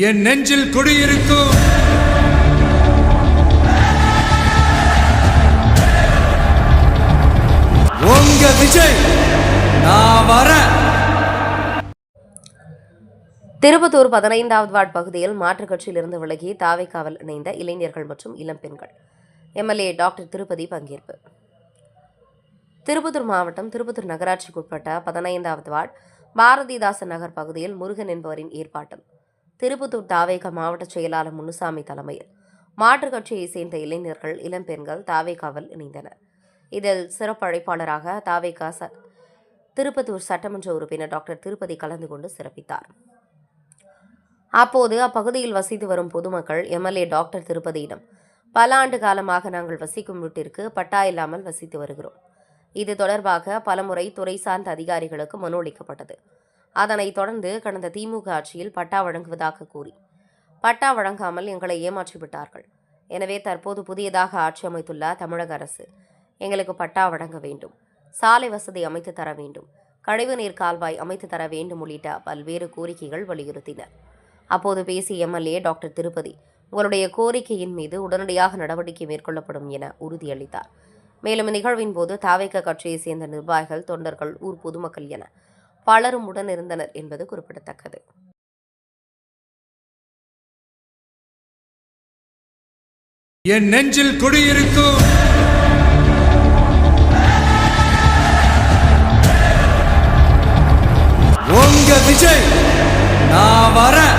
என் நெஞ்சில் குடியிருக்கும் உங்க விஜய் நான் வரேன். திருப்பத்தூர் 15வது வார்டு பகுதியில் மாற்றுக் கட்சியிலிருந்து விலகி தாவேகாவில் இணைந்த இளைஞர்கள் மற்றும் இளம்பெண்கள் எம்எல்ஏ டாக்டர் திருப்பதி பங்கேற்பு. திருப்பத்தூர் மாவட்டம் திருப்பத்தூர் நகராட்சிக்குட்பட்ட 15வது வார்டு பாரதிதாசன் நகர் பகுதியில் முருகன் என்பவரின் ஏற்பாட்டில் திருப்பத்தூர் தாவேகா மாவட்ட செயலாளர் முனுசாமி தலைமையில் மாற்றுக் கட்சியைச் சேர்ந்த இளைஞர்கள் இளம்பெண்கள் தாவேகாவில் இணைந்தனர். இதில் சிறப்பு அழைப்பாளராக தாவேகா திருப்பத்தூர் சட்டமன்ற உறுப்பினர் டாக்டர் திருப்பதி கலந்து கொண்டு சிறப்பித்தார். அப்போது அப்பகுதியில் வசித்து வரும் பொதுமக்கள் எம்எல்ஏ டாக்டர் திருப்பதியிடம் பல ஆண்டு காலமாக நாங்கள் வசிக்கும் வீட்டிற்கு பட்டா இல்லாமல் வசித்து வருகிறோம். இது தொடர்பாக பலமுறை துறை சார்ந்த அதிகாரிகளுக்கு மனு அளிக்கப்பட்டது. அதனைத் தொடர்ந்து கடந்த திமுக ஆட்சியில் பட்டா வழங்குவதாக கூறி பட்டா வழங்காமல் எங்களை ஏமாற்றிவிட்டார்கள். எனவே தற்போது புதியதாக ஆட்சி அமைத்துள்ள தமிழக அரசு எங்களுக்கு பட்டா வழங்க வேண்டும், சாலை வசதி அமைத்து தர வேண்டும், கழிவுநீர் கால்வாய் அமைத்து தர வேண்டும் உள்ளிட்ட பல்வேறு கோரிக்கைகள் வலியுறுத்தினர். அப்போது பேசிய எம்எல்ஏ டாக்டர் திருப்பதி உங்களுடைய கோரிக்கையின் மீது உடனடியாக நடவடிக்கை மேற்கொள்ளப்படும் என உறுதியளித்தார். மேலும் நிகழ்வின் போது தாவேகா கட்சியை சேர்ந்த நிர்வாகிகள், தொண்டர்கள், ஊர் பொதுமக்கள் என பலரும் உடன் இருந்தனர் என்பது குறிப்பிடத்தக்கது. என் நெஞ்சில் குடியிருக்கும் உங்க விஜய் நான் வரேன்.